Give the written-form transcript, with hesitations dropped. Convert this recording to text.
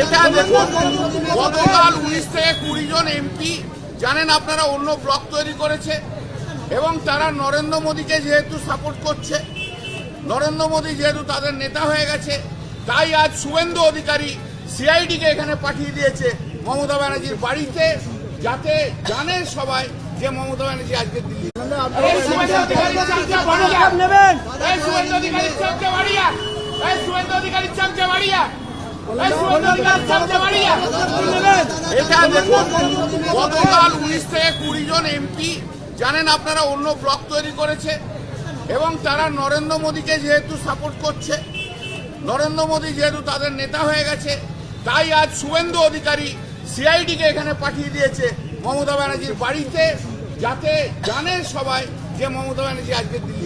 এটা দেখুন, গতকাল 19 থেকে 20 জন এমপি জানেন আপনারা অন্য ব্লক তৈরি করেছে এবং তারা নরেন্দ্র মোদীকে যেহেতু সাপোর্ট করছে, নরেন্দ্র মোদী যেহেতু তাদের নেতা হয়ে গেছে, তাই আজ শুভেন্দু অধিকারী সিআইডিকে এখানে পাঠিয়ে দিয়েছে মমতা ব্যানার্জির বাড়িতে, যাতে জানে সবাই যে মমতা ব্যানার্জি আজকে দিল্লি। এটা দেখুন, গতকাল 19 থেকে 20 জন এমপি জানেন আপনারা অন্য ব্লক তৈরি করেছে এবং তারা নরেন্দ্র মোদীকে যেহেতু সাপোর্ট করছে, নরেন্দ্র মোদী যেহেতু তাদের নেতা হয়ে গেছে, তাই আজ শুভেন্দু অধিকারী সিআইডিকে এখানে পাঠিয়ে দিয়েছে মমতা ব্যানার্জির বাড়িতে, যাতে জানে সবাই যে মমতা ব্যানার্জি আজকে দিল্লি।